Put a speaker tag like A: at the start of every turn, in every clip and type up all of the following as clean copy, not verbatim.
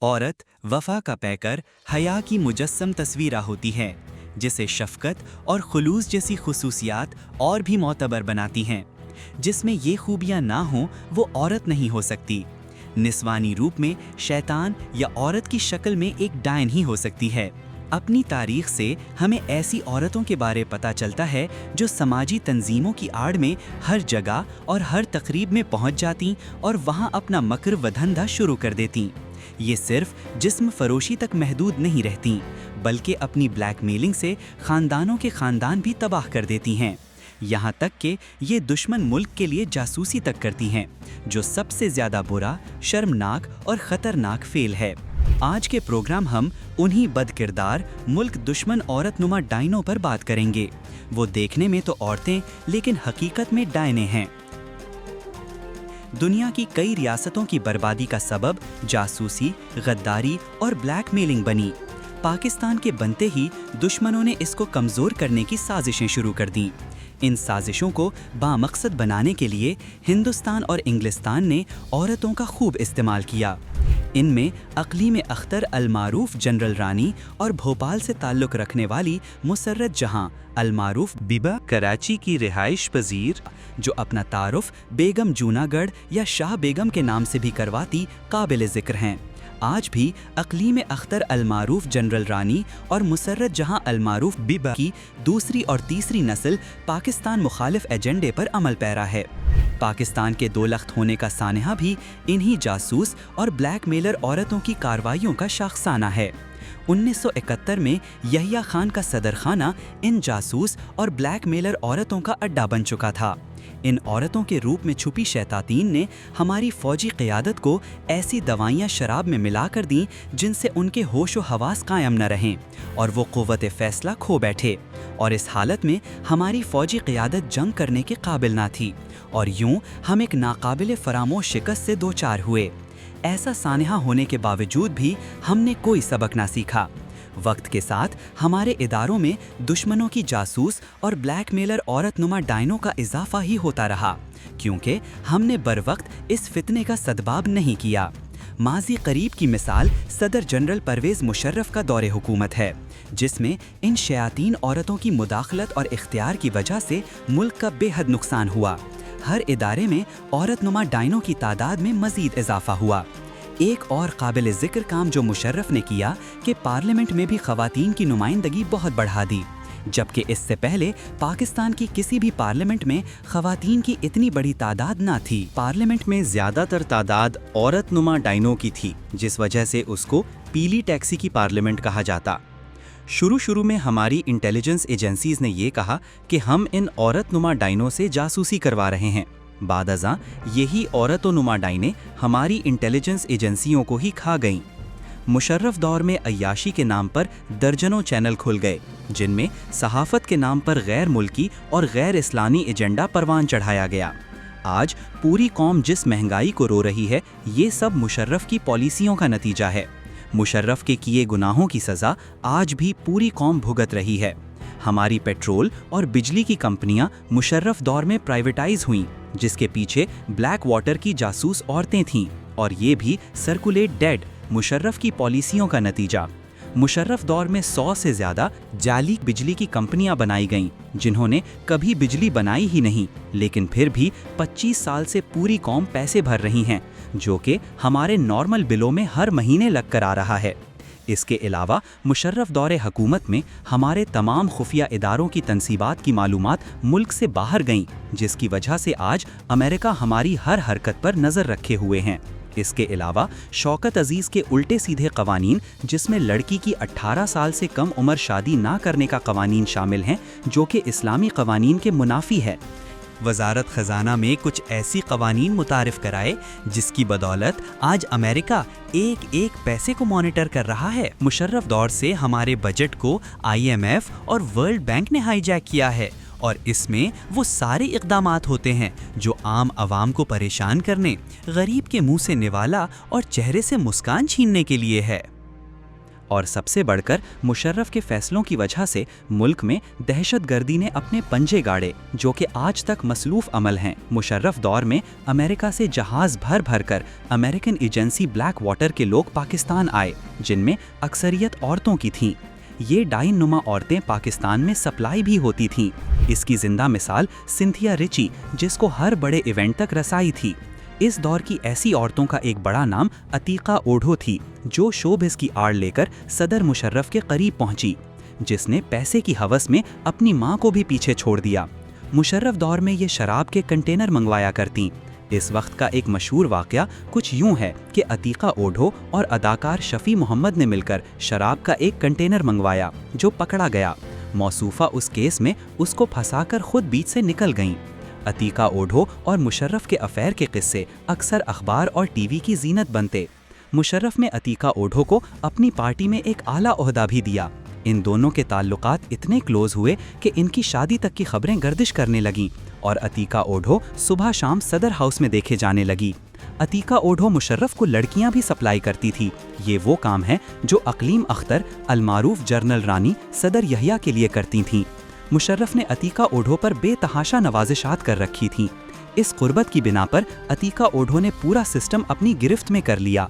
A: औरत वफा का पैकर, हया की मुजस्सम तस्वीरा होती है, जिसे शफकत और खुलूस जैसी खुसूसियात और भी मोतबर बनाती हैं। जिसमें ये खूबियाँ ना हों वो औरत नहीं हो सकती। निस्वानी रूप में शैतान या औरत की शक्ल में एक डायन ही हो सकती है। अपनी तारीख से हमें ऐसी औरतों के बारे पता चलता है जो समाजी तंजीमों की आड़ में हर जगह और हर तकरीब में पहुंच जाती और वहां अपना मकर व धंधा शुरू कर देती। ये सिर्फ जिस्म फरोशी तक महदूद नहीं रहती, बल्कि अपनी ब्लैकमेलिंग से खानदानों के खानदान भी तबाह कर देती हैं। यहाँ तक कि ये दुश्मन मुल्क के लिए जासूसी तक करती हैं, जो सबसे ज़्यादा बुरा, शर्मनाक और ख़तरनाक फेल है। आज के प्रोग्राम हम उन्हीं बदकिरदार मुल्क दुश्मन औरत नुमा डायनों पर बात करेंगे। वो देखने में तो औरतें लेकिन हकीकत में डायने हैं। दुनिया की कई रियासतों की बर्बादी का सबब जासूसी, गद्दारी और ब्लैकमेलिंग बनी। पाकिस्तान के बनते ही दुश्मनों ने इसको कमज़ोर करने की साजिशें शुरू कर दीं। इन साजिशों को बामकसद बनाने के लिए हिंदुस्तान और इंग्लिस्तान ने औरतों का खूब इस्तेमाल किया। इनमें अक़लीम अख्तर अल-मारूफ जनरल रानी और भोपाल से ताल्लुक़ रखने वाली मुसर्रत जहां अल-मारूफ बिबा कराची की रिहाइश पजीर, जो अपना तारुफ बेगम जूनागढ़ या शाह बेगम के नाम से भी करवाती, काबिल ज़िक्र हैं। आज भी अक़लीम अख्तर अल-मारूफ जनरल रानी और मुसर्रत जहां अल-मारूफ बिबा की दूसरी और तीसरी नस्ल पाकिस्तान मुखालिफ एजेंडे पर अमल पैरा है। पाकिस्तान के दो लख्त होने का सानहा भी इन्हीं जासूस और ब्लैकमेलर औरतों की कार्रवाइयों का शाखसाना है। 1971 में यहिया खान का सदर खाना इन जासूस और ब्लैकमेलर औरतों का अड्डा बन चुका था। इन औरतों के रूप में छुपी शैतातीन ने हमारी फौजी क़यादत को ऐसी दवाइयाँ शराब में मिलाकर दी जिनसे उनके होश व हवास कायम न रहें और वो क़ुव्वत फ़ैसला खो बैठे। और इस हालत में हमारी फौजी क़यादत जंग करने के काबिल ना थी और यूं हम एक नाकाबिल फरामोश शिकस्त से दो चार हुए। ऐसा सानहा होने के बावजूद भी हमने कोई सबक ना सीखा। वक्त के साथ हमारे इदारों में दुश्मनों की जासूस और ब्लैकमेलर औरत नुमा डायनों का इजाफा ही होता रहा, क्योंकि हमने बर वक्त इस फितने का सदबाब नहीं किया। माजी करीब की मिसाल सदर जनरल परवेज़ मुशर्रफ का दौरे हुकूमत है, जिसमें इन शयातीन औरतों की मुदाखलत और इख्तियार की वजह से मुल्क का बेहद नुकसान हुआ। हर इदारे में औरत नुमा डायनों की तादाद में मज़ीद इजाफा हुआ। एक और काबिल ज़िक्र काम जो मुशर्रफ ने किया कि पार्लियामेंट में भी ख़वातीन की नुमाइंदगी बहुत बढ़ा दी, जबकि इससे पहले पाकिस्तान की किसी भी पार्लियामेंट में ख़वातीन की इतनी बड़ी तादाद ना थी। पार्लियामेंट में ज़्यादातर तादाद औरत नुमा डायनों की थी, जिस वजह से उसको पीली टैक्सी की पार्लियामेंट कहा जाता। शुरू में हमारी इंटेलिजेंस एजेंसीज़ ने ये कहा कि हम इन औरत नुमा डायनों से जासूसी करवा रहे हैं। बादअज़ां यही औरत नुमा डायनें हमारी इंटेलिजेंस एजेंसियों को ही खा गईं। मुशर्रफ दौर में अय्याशी के नाम पर दर्जनों चैनल खुल गए, जिनमें सहाफ़त के नाम पर गैर मुल्की और गैर इस्लामी एजेंडा परवान चढ़ाया गया। आज पूरी कौम जिस महंगाई को रो रही है, ये सब मुशर्रफ की पॉलिसियों का नतीजा है। मुशर्रफ के किए गुनाहों की सज़ा आज भी पूरी कौम भुगत रही है। हमारी पेट्रोल और बिजली की कंपनियां मुशर्रफ दौर में प्राइवेटाइज हुईं, जिसके पीछे ब्लैक वाटर की जासूस औरतें थीं, और ये भी सर्कुलेट डेड मुशर्रफ की पॉलिसियों का नतीजा। मुशर्रफ दौर में 100 से ज़्यादा जाली बिजली की कंपनियां बनाई गईं, जिन्होंने कभी बिजली बनाई ही नहीं, लेकिन फिर भी 25 साल से पूरी कौम पैसे भर रही हैं, जो कि हमारे नॉर्मल बिलों में हर महीने लग कर आ रहा है। इसके अलावा मुशर्रफ दौरे हुकूमत में हमारे तमाम खुफिया इदारों की तनसीबात की मालूमात मुल्क से बाहर गईं, जिसकी वजह से आज अमेरिका हमारी हर हरकत पर नज़र रखे हुए हैं। इसके अलावा शौकत अजीज़ के उल्टे सीधे कवानीन, जिसमें लड़की की 18 साल से कम उम्र शादी ना करने का कवानीन शामिल हैं, जो कि इस्लामी कवानीन के मुनाफी है। वजारत ख़जाना में कुछ ऐसी कवानीन मुतारिफ़ कराए जिसकी बदौलत आज अमेरिका एक एक पैसे को मॉनिटर कर रहा है। मुशर्रफ दौर से हमारे बजट को IMF और वर्ल्ड बैंक ने हाईजैक किया है, और इसमें वो सारे इक़दामात होते हैं जो आम आवाम को परेशान करने, गरीब के मुंह से निवाला और चेहरे से मुस्कान छीनने के लिए है। اور سب سے بڑھ کر مشرف کے فیصلوں کی وجہ سے ملک میں دہشت گردی نے اپنے پنجے گاڑے، جو کہ آج تک مسلوف عمل ہیں۔ مشرف دور میں امریکہ سے جہاز بھر بھر کر امریکن ایجنسی بلیک واٹر کے لوگ پاکستان آئے، جن میں اکثریت عورتوں کی تھیں۔ یہ ڈائن نما عورتیں پاکستان میں سپلائی بھی ہوتی تھیں۔ اس کی زندہ مثال سنتھیا رچی، جس کو ہر بڑے ایونٹ تک رسائی تھی۔ اس دور کی ایسی عورتوں کا ایک بڑا نام عتیقہ اوڈھو تھی، جو شوبز کی آڑ لے کر صدر مشرف کے قریب پہنچی، جس نے پیسے کی ہوس میں اپنی ماں کو بھی پیچھے چھوڑ دیا۔ مشرف دور میں یہ شراب کے کنٹینر منگوایا کرتیں۔ اس وقت کا ایک مشہور واقعہ کچھ یوں ہے کہ عتیقہ اوڈھو اور اداکار شفیع محمد نے مل کر شراب کا ایک کنٹینر منگوایا، جو پکڑا گیا۔ موصوفہ اس کیس میں اس کو پھنسا کر خود بیچ سے نکل گئیں۔ عتیقہ اوڈھو اور مشرف کے افیئر کے قصے اکثر اخبار اور ٹی وی کی زینت بنتے۔ مشرف نے عتیقہ اوڈھو کو اپنی پارٹی میں ایک اعلیٰ عہدہ بھی دیا۔ ان دونوں کے تعلقات اتنے کلوز ہوئے کہ ان کی شادی تک کی خبریں گردش کرنے لگیں اور عتیقہ اوڈھو صبح شام صدر ہاؤس میں دیکھے جانے لگی۔ عتیقہ اوڈھو مشرف کو لڑکیاں بھی سپلائی کرتی تھی۔ یہ وہ کام ہے جو اقلیم اختر، المعروف جنرل رانی، صدر یحییٰ کے لیے کرتی تھیں۔ مشرف نے عتیقہ اوڈھو پر بے تحاشا نوازشات کر رکھی تھیں۔ اس قربت کی بنا پر عتیقہ اوڈھو نے پورا سسٹم اپنی گرفت میں کر لیا۔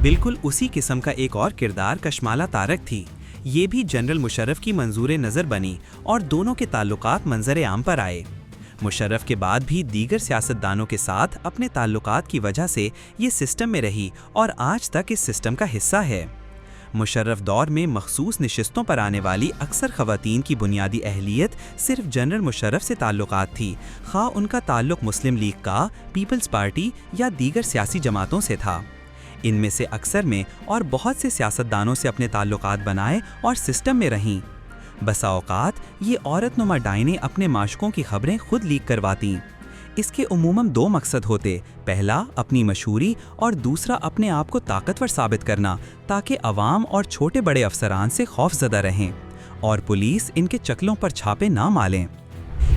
A: بالکل اسی قسم کا ایک اور کردار کشمالہ طارق تھی۔ یہ بھی جنرل مشرف کی منظور نظر بنی اور دونوں کے تعلقات منظر عام پر آئے۔ مشرف کے بعد بھی دیگر سیاستدانوں کے ساتھ اپنے تعلقات کی وجہ سے یہ سسٹم میں رہی اور آج تک اس سسٹم کا حصہ ہے۔ مشرف دور میں مخصوص نشستوں پر آنے والی اکثر خواتین کی بنیادی اہلیت صرف جنرل مشرف سے تعلقات تھی، خواہ ان کا تعلق مسلم لیگ کا، پیپلز پارٹی یا دیگر سیاسی جماعتوں سے تھا۔ ان میں سے اکثر میں اور بہت سے سیاستدانوں سے اپنے تعلقات بنائے اور سسٹم میں رہیں۔ بسا اوقات یہ عورت نما ڈائنیں اپنے معشوقوں کی خبریں خود لیک کرواتیں۔ اس کے عموماً دو مقصد ہوتے، پہلا اپنی مشہوری اور دوسرا اپنے آپ کو طاقتور ثابت کرنا، تاکہ عوام اور چھوٹے بڑے افسران سے خوف زدہ رہیں اور پولیس ان کے چکلوں پر چھاپے نہ مالیں۔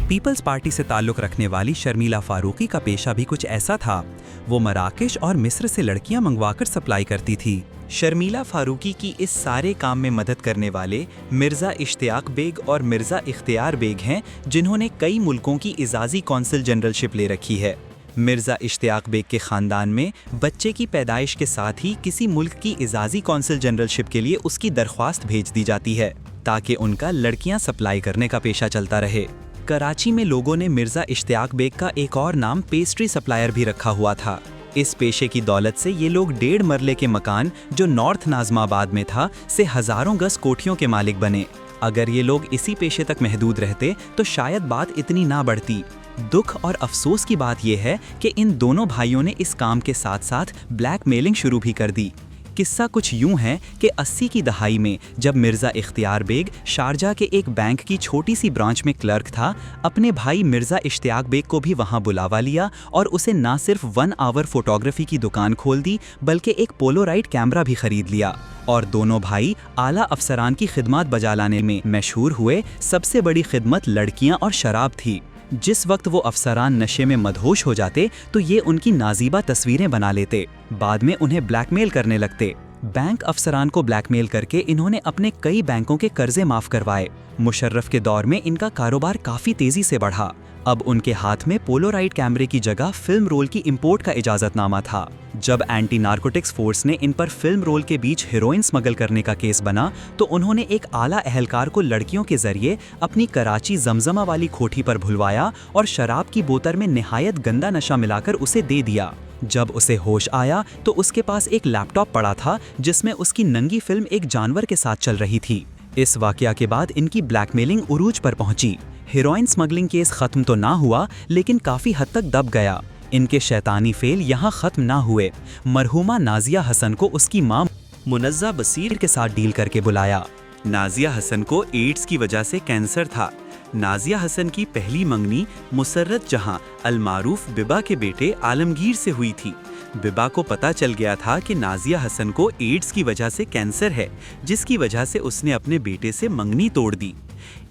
A: پیپلز پارٹی سے تعلق رکھنے والی شرمیلا فاروقی کا پیشہ بھی کچھ ایسا تھا۔ وہ مراکش اور مصر سے لڑکیاں منگوا کر سپلائی کرتی تھی۔ شرمیلا فاروقی کی اس سارے کام میں مدد کرنے والے مرزا اشتیاق بیگ اور مرزا اختیار بیگ ہیں، جنہوں نے کئی ملکوں کی اعزازی کونسل جنرل شپ لے رکھی ہے۔ مرزا اشتیاق بیگ کے خاندان میں بچے کی پیدائش کے ساتھ ہی کسی ملک کی اعزازی کونسل جنرل شپ کے لیے اس کی درخواست بھیج دی جاتی ہے، تاکہ ان کا لڑکیاں سپلائی کرنے کا پیشہ چلتا رہے۔ کراچی میں لوگوں نے مرزا اشتیاق بیگ کا ایک اور نام پیسٹری سپلائر بھی رکھا ہوا تھا۔ اس پیشے کی دولت سے یہ لوگ 1.5 مرلے کے مکان جو نارتھ ناظم آباد میں تھا سے ہزاروں گز کوٹھیوں کے مالک بنے۔ اگر یہ لوگ اسی پیشے تک محدود رہتے تو شاید بات اتنی نہ بڑھتی۔ دکھ اور افسوس کی بات یہ ہے کہ ان دونوں بھائیوں نے اس کام کے ساتھ ساتھ بلیک میلنگ شروع بھی کر دی۔ قصہ کچھ یوں ہے کہ 80 کی دہائی میں جب مرزا اختیار بیگ شارجہ کے ایک بینک کی چھوٹی سی برانچ میں کلرک تھا، اپنے بھائی مرزا اشتیاق بیگ کو بھی وہاں بلاوا لیا اور اسے نہ صرف 1 آور فوٹوگرافی کی دکان کھول دی، بلکہ ایک پولورائڈ کیمرہ بھی خرید لیا، اور دونوں بھائی اعلیٰ افسران کی خدمات بجا لانے میں مشہور ہوئے۔ سب سے بڑی خدمت لڑکیاں اور شراب تھی۔ جس وقت وہ افسران نشے میں مدہوش ہو جاتے تو یہ ان کی نازیبہ تصویریں بنا لیتے، بعد میں انہیں بلیک میل کرنے لگتے۔ بینک افسران کو بلیک میل کر کے انہوں نے اپنے کئی بینکوں کے قرضے معاف کروائے۔ مشرف کے دور میں ان کا کاروبار کافی تیزی سے بڑھا۔ اب ان کے ہاتھ میں پولورائڈ کیمرے کی جگہ فلم رول کی امپورٹ کا اجازت نامہ تھا۔ جب اینٹی نارکوٹکس فورس نے ان پر فلم رول کے بیچ ہیروئن سمگل کرنے کا کیس بنا تو انہوں نے ایک اعلیٰ اہلکار کو لڑکیوں کے ذریعے اپنی کراچی زمزمہ والی کھوٹھی پر بھلوایا اور شراب کی بوتل میں نہایت گندا نشہ ملا کر اسے دے دیا۔ جب اسے ہوش آیا تو اس کے پاس ایک لیپ ٹاپ پڑا تھا جس میں اس کی ننگی فلم ایک جانور کے ساتھ چل رہی تھی۔ اس واقعہ کے بعد ان کی بلیک میلنگ عروج پر پہنچی۔ ہیروئن سمگلنگ کیس ختم تو نہ ہوا لیکن کافی حد تک دب گیا۔ ان کے شیطانی فعل یہاں ختم نہ ہوئے۔ مرحومہ نازیہ حسن کو اس کی ماں منزہ بصیر کے ساتھ ڈیل کر کے بلایا۔ نازیہ حسن کو ایڈز کی وجہ سے کینسر تھا۔ نازیہ حسن کی پہلی منگنی مسرت جہاں المعروف ببا کے بیٹے عالمگیر سے ہوئی تھی۔ ببا کو پتہ چل گیا تھا کہ نازیہ حسن کو ایڈز کی وجہ سے کینسر ہے، جس کی وجہ سے اس نے اپنے بیٹے سے منگنی توڑ دی۔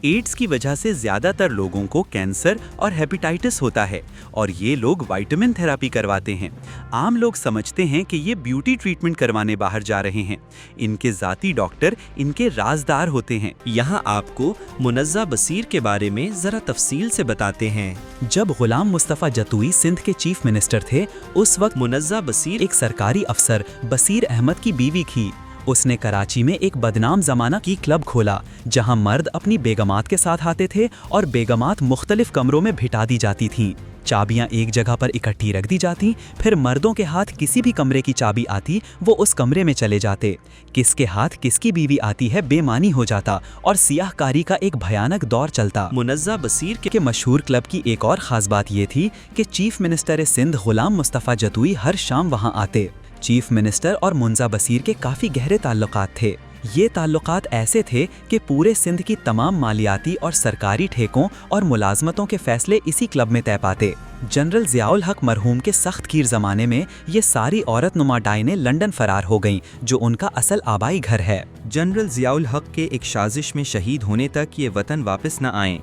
A: एड्स की वजह से ज़्यादातर लोगों को कैंसर और हेपेटाइटिस होता है और ये लोग विटामिन थेरेपी करवाते हैं। आम लोग समझते हैं कि ये ब्यूटी ट्रीटमेंट करवाने बाहर जा रहे हैं। इनके ज़ाती डॉक्टर इनके राजदार होते हैं।
B: यहाँ आपको मुनज़्ज़ा बसीर के बारे में ज़रा तफसील से बताते हैं।
A: जब गुलाम मुस्तफ़ा जतुई सिंध के चीफ मिनिस्टर थे, उस वक्त
B: मुनज़्ज़ा बसीर
A: एक सरकारी अफसर बसीर अहमद की बीवी थी। उसने कराची में एक बदनाम ज़माना की क्लब खोला जहां मर्द अपनी बेगमात के साथ आते थे और बेगमात मुख्तलिफ कमरों में भिटा दी जाती थीं। चाबियां एक जगह पर इकट्ठी रख दी जाती, फिर मर्दों के हाथ किसी भी कमरे की चाबी आती, वो उस कमरे में चले जाते। किसके हाथ किसकी बीवी आती है बेमानी हो जाता और सियाहकारी का एक भयानक दौर चलता।
B: मुनज़्ज़ा बसीर
A: के मशहूर क्लब की एक और ख़ास बात ये थी कि चीफ मिनिस्टर सिंध गुलाम मुस्तफ़ा जतुई हर शाम वहाँ आते। चीफ मिनिस्टर और मुनज़्ज़ा बसीर के काफ़ी गहरे ताल्लुकात थे। ये ताल्लुकात ऐसे थे कि पूरे सिंध की तमाम मालियाती और सरकारी ठेकों और मुलाजमतों के फैसले इसी क्लब में तय पाते। जनरल ज़ियाउल हक मरहूम के सख्त कीर ज़माने में ये सारी औरत नुमा डायनें लंदन फ़रार हो गईं, जो उनका असल आबाई घर है।
C: जनरल ज़ियाउल हक के एक साजिश में शहीद होने तक ये वतन वापस न आएँ।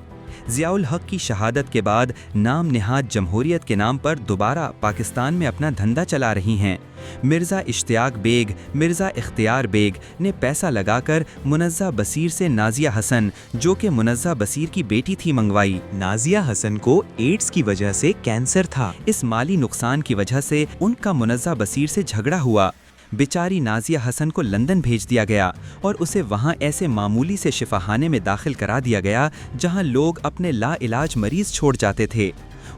C: ज़ियाउल हक की शहादत के बाद नाम निहाद जमहूरियत के नाम पर दोबारा पाकिस्तान में अपना धंधा चला रही हैं। मिर्ज़ा इश्तियाक बेग, मिर्ज़ा इख्तियार बेग ने पैसा लगाकर मुनज़्ज़ा बसीर से नाज़िया हसन, जो कि मुनज़्ज़ा बसीर की बेटी थी, मंगवाई।
A: नाज़िया हसन को एड्स की वजह से कैंसर था।
C: इस माली नुकसान की वजह से उनका मुनज़्ज़ा बसीर से झगड़ा हुआ। बेचारी नाज़िया हसन को लंदन भेज दिया गया और उसे वहाँ ऐसे मामूली से शिफाखाने में दाखिल करा दिया गया जहाँ लोग अपने लाइलाज मरीज़ छोड़ जाते थे।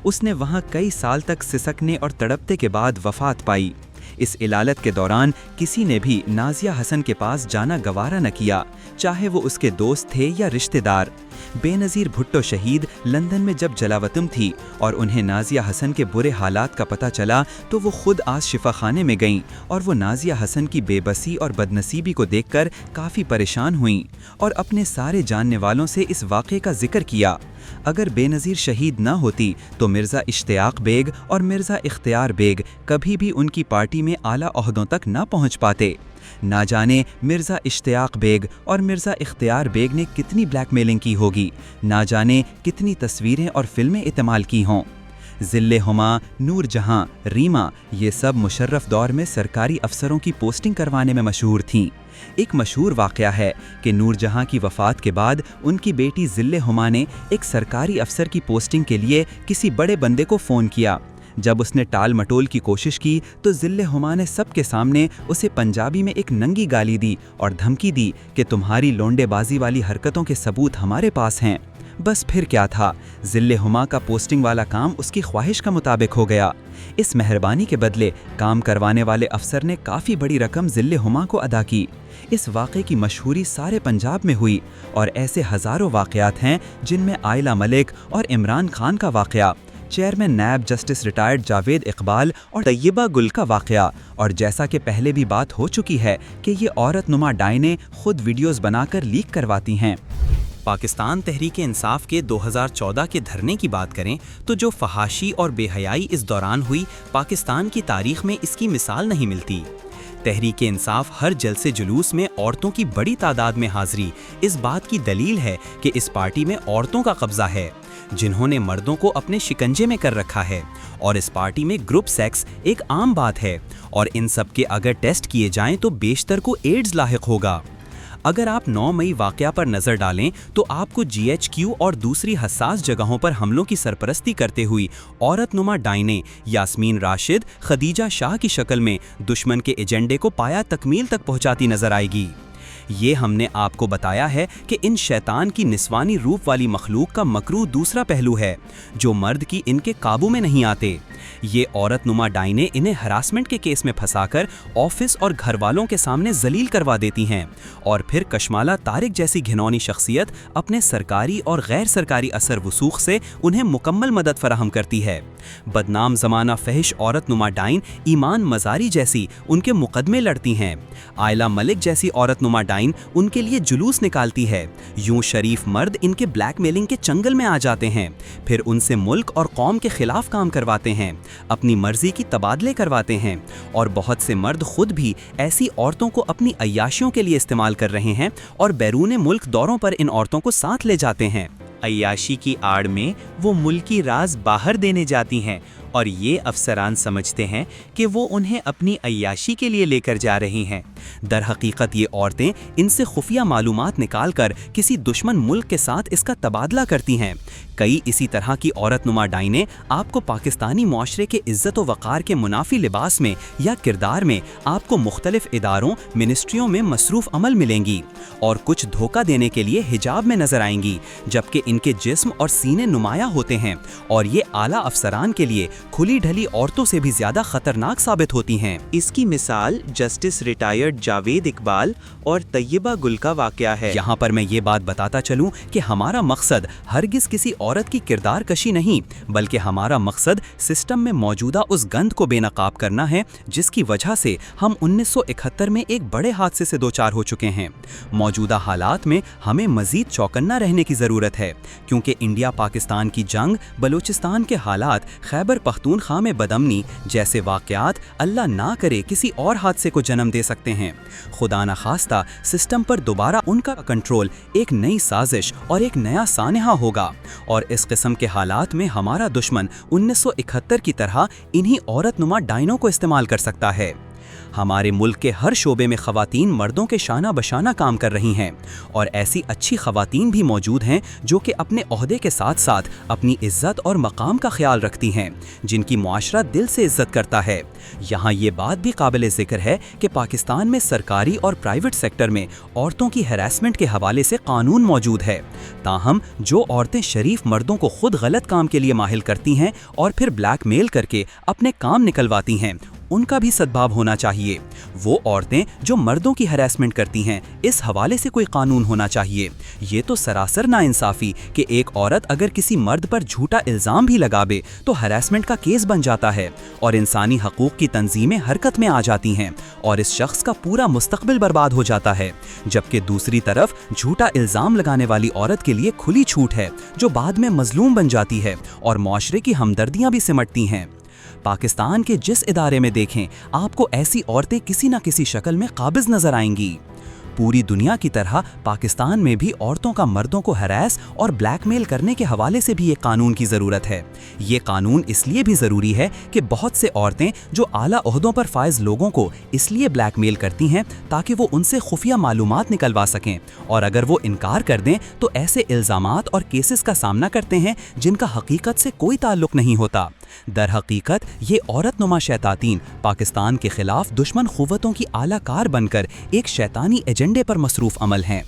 C: उसने वहाँ कई साल तक सिसकने और तड़पते के बाद वफ़ात पाई। इस इलालत के दौरान किसी ने भी नाज़िया हसन के पास जाना गवारा न किया, चाहे वो उसके दोस्त थे या रिश्तेदार। बेनज़ीर भुट्टो शहीद लंदन में जब जलावतन थी और उन्हें नाज़िया हसन के बुरे हालात का पता चला तो वो खुद आज शिफाखाने में गईं और वो नाज़िया हसन की बेबसी और बदनसीबी को देखकर काफ़ी परेशान हुईं और अपने सारे जानने वालों से इस वाक़े का जिक्र किया। अगर बेनज़ीर शहीद न होती तो मिर्ज़ा इश्तियाक बेग और मिर्ज़ा इख्तियार बेग कभी भी उनकी पार्टी में आला ओहदों तक न पहुँच पाते। ना जाने मिर्ज़ा इश्तियाक बेग और मिर्ज़ा इख्तियार बेग ने कितनी ब्लैकमेलिंग की होगी, ना जाने कितनी तस्वीरें और फिल्में इस्तेमाल की हों। ज़िल्ले हुमा, नूर जहां, रीमा, ये सब मुशर्रफ दौर में सरकारी अफसरों की पोस्टिंग करवाने में मशहूर थीं। एक मशहूर वाक़या है कि नूर जहां की वफ़ात के बाद उनकी बेटी ज़िल्ले हुमा ने एक सरकारी अफसर की पोस्टिंग के लिए किसी बड़े बंदे को फ़ोन किया। जब उसने टाल मटोल की कोशिश की तो ज़िल्ले हुमा ने सबके सामने उसे पंजाबी में एक नंगी गाली दी और धमकी दी कि तुम्हारी लोंडेबाजी वाली हरकतों के सबूत हमारे पास हैं। बस फिर क्या था, ज़िल्ले हुमा का पोस्टिंग वाला काम उसकी ख्वाहिश का मुताबिक हो गया। इस मेहरबानी के बदले काम करवाने वाले अफसर ने काफ़ी बड़ी रकम ज़िल्ले हुमा को अदा की। इस वाक़े की मशहूरी सारे पंजाब में हुई और ऐसे हज़ारों वाक़यात हैं जिनमें आयला मलिक और इमरान खान का वाक़या, chairman NAB justice retired Javed Iqbal और तैयबा गुल का वाक़या, और जैसा कि पहले भी बात हो चुकी है कि ये औरत नुमा डायनें खुद वीडियोज़ बनाकर लीक करवाती हैं।
B: पाकिस्तान तहरीक इंसाफ के 2014 के धरने की बात करें तो जो फहाशी और बेहयाई इस दौरान हुई, पाकिस्तान की तारीख में इसकी मिसाल नहीं मिलती। तहरीक इंसाफ हर जलसे जुलूस में औरतों की बड़ी तादाद में हाज़िरी इस बात की दलील है कि इस पार्टी में औरतों का कब्जा है, जिन्होंने मर्दों को अपने शिकंजे में कर रखा है, और इस पार्टी में ग्रुप सेक्स एक आम बात है, और इन सब के अगर टेस्ट किए जाएं तो बेशतर को एड्स लाहिक होगा। अगर आप 9 मई वाक़या पर नज़र डालें तो आपको GHQ और दूसरी हसास जगहों पर हमलों की सरपरस्ती करते हुई औरत नुमा डायनें यास्मीन राशिद, खदीजा शाह की शक्ल में दुश्मन के एजेंडे को पाया तकमील तक पहुंचाती नजर आएगी। ये हमने आपको बताया है कि इन शैतान की निस्वानी रूप वाली मखलूक का मकरूह दूसरा पहलू है, जो मर्द की इनके काबू में नहीं आते। ये औरत नुमा डायनें इन्हें हरासमेंट के केस में फंसाकर ऑफिस और घर वालों के सामने जलील करवा देती हैं, और फिर कशमाला तारिक जैसी घिनौनी शख्सियत अपने सरकारी और गैर सरकारी असर वसूख से उन्हें मुकम्मल मदद फराहम करती है। बदनाम ज़माना फहिश औरत नुमा डाइन ईमान मजारी जैसी उनके मुकदमे लड़ती हैं। आयला मलिक जैसी औरत नुमा डाइन उनके लिए जुलूस निकालती है। यूं शरीफ मर्द इनके ब्लैक मेलिंग के चंगल में आ जाते हैं, फिर उनसे मुल्क और कौम के खिलाफ काम करवाते हैं, अपनी मर्जी की तबादले करवाते हैं, और बहुत से मर्द खुद भी ऐसी औरतों को अपनी अय्याशियों के लिए इस्तेमाल कर रहे हैं और बैरून मुल्क दौरों पर इन औरतों को साथ ले जाते हैं।
D: अय्याशी की आड़ में वो मुल्की राज बाहर देने जाती हैं और ये अफसरान समझते हैं कि वो उन्हें अपनी अय्याशी के लिए लेकर जा रही हैं।
B: दर हकीकत ये औरतें इनसे खुफिया मालूमात निकालकर किसी दुश्मन मुल्क के साथ इसका तबादला करती हैं। कई इसी तरह की औरतनुमा डाइनें आपको पाकिस्तानी मुआशरे के इज्जत व वक़ार के मुनाफी लिबास में या किरदार में आपको मुख्तलिफ इदारों मिनिस्ट्रियों में मसरूफ़ अमल मिलेंगी, और कुछ धोखा देने के लिए हिजाब में नजर आएंगी, जबकि इनके जिस्म और सीने नुमाया होते हैं, और ये आला अफसरान के लिए खुली ढली औरतों से भी ज्यादा खतरनाक साबित होती हैं।
D: इसकी मिसाल जस्टिस रिटायर्ड जावेद इकबाल और तैयबा गुल का वाक़या है।
B: यहाँ पर मैं ये बात बताता चलूँ कि हमारा मकसद हरगिज़ किसी औरत की किरदार कशी नहीं, बल्कि हमारा मकसद सिस्टम में मौजूदा उस गंद को बेनकाब करना है जिसकी वजह से हम 1971 में एक बड़े हादसे से दो चार हो चुके हैं। मौजूदा हालात में हमें मजीद चौकन्ना रहने की ज़रूरत है, क्योंकि इंडिया पाकिस्तान की जंग, बलूचिस्तान के हालात, खैबर पख्तूनख्वा में बदअमनी जैसे वाक़यात अल्लाह ना करे किसी और हादसे को जन्म दे सकते हैं। खुदा न खास्ता सिस्टम पर दोबारा उनका कंट्रोल एक नई साजिश और एक नया सानहा होगा, और इस किस्म के हालात में हमारा दुश्मन 1971 की तरह इन्हीं औरतनुमा डाइनों को इस्तेमाल कर सकता है। हमारे मुल्क के हर शोबे में ख़वातीन मर्दों के शाना बशाना काम कर रही हैं, और ऐसी अच्छी ख़वातीन भी मौजूद हैं जो कि अपने ओहदे के साथ साथ अपनी इज़्ज़त और मकाम का ख्याल रखती हैं, जिनकी मुआशरा दिल से इज़्ज़त करता है। यहाँ ये बात भी काबिल ज़िक्र है कि पाकिस्तान में सरकारी और प्राइवेट सेक्टर में औरतों की हैरेसमेंट के हवाले से कानून मौजूद है, ताहम जो औरतें शरीफ मर्दों को खुद गलत काम के लिए माहिल करती हैं और फिर ब्लैक मेल करके अपने काम निकलवाती हैं, उनका भी सद्भाव होना चाहिए। वो औरतें जो मर्दों की हैरेसमेंट करती हैं, इस हवाले से कोई कानून होना चाहिए। ये तो सरासर नाइंसाफ़ी कि एक औरत अगर किसी मर्द पर झूठा इल्ज़ाम भी लगावे तो हैरेसमेंट का केस बन जाता है और इंसानी हकूक़ की तंजीमें हरकत में आ जाती हैं और इस शख्स का पूरा मुस्तक़बिल बर्बाद हो जाता है। जबकि दूसरी तरफ झूठा इल्ज़ाम लगाने वाली औरत के लिए खुली छूट है, जो बाद में मजलूम बन जाती है और मुआशरे की हमदर्दियाँ भी सिमटती हैं। पाकिस्तान के जिस इदारे में देखें, आपको ऐसी औरतें किसी न किसी शक्ल में काबिज नजर आएंगी। पूरी दुनिया की तरह पाकिस्तान में भी औरतों का मर्दों को हरास और ब्लैकमेल करने के हवाले से भी एक कानून की ज़रूरत है। ये कानून इसलिए भी ज़रूरी है कि बहुत से औरतें जो आला ओहदों पर फायज लोगों को इसलिए ब्लैकमेल करती हैं ताकि वो उनसे खुफिया मालूमात निकलवा सकें, और अगर वो इनकार कर दें तो ऐसे इल्ज़ामात और केसेस का सामना करते हैं जिनका हकीकत से कोई ताल्लुक़ नहीं होता। दर हकीकत ये औरतनुमा शैतातीन पाकिस्तान के खिलाफ दुश्मन क़ुव्वतों की आला कार बनकर एक शैतानी एजेंडे पर मसरूफ़ अमल हैं।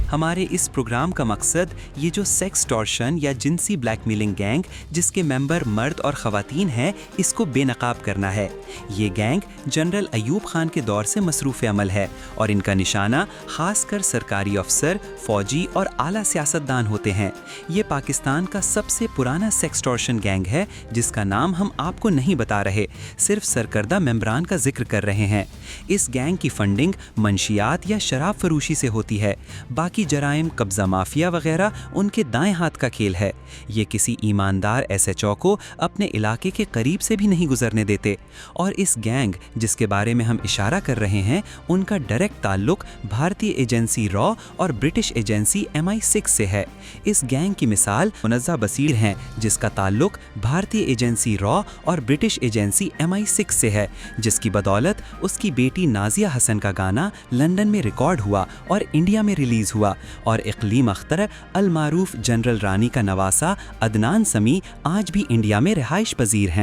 A: हमारे इस प्रोग्राम का मकसद ये जो सेक्स टॉर्शन या जिनसी ब्लैकमेलिंग गैंग जिसके मेंबर मर्द और ख़वातीन हैं, इसको बेनकाब करना है। ये गैंग जनरल अयूब खान के दौर से मसरूफ़ अमल है और इनका निशाना ख़ासकर सरकारी अफसर, फ़ौजी और आला सियासतदान होते हैं। ये पाकिस्तान का सबसे पुराना सेक्स टॉर्शन गैंग है जिसका नाम हम आपको नहीं बता रहे, सिर्फ सरकर्दा मेंबरान का जिक्र कर रहे हैं। इस गैंग की फंडिंग मंशियात या शराब फरोशी से होती है, बाकी जराइम, कब्ज़ा माफिया वगैरह उनके दाएं हाथ का खेल है। ये किसी ईमानदार SHO को अपने इलाके के करीब से भी नहीं गुजरने देते, और इस गैंग जिसके बारे में हम इशारा कर रहे हैं उनका डायरेक्ट ताल्लुक भारतीय एजेंसी रॉ और ब्रिटिश एजेंसी MI6 से है। इस गैंग की मिसाल मुनज़्ज़ा बसीर हैं जिसका ताल्लुक भारतीय एजेंसी रॉ और ब्रिटिश एजेंसी MI6 से है, जिसकी बदौलत उसकी बेटी नाजिया हसन का गाना लंदन में रिकॉर्ड हुआ और इंडिया में रिलीज़ हुआ, और इक़लीम अख्तर, अल मारूफ जनरल रानी का नवासा अदनान समी आज भी इंडिया में रिहाइश पजीर हैं।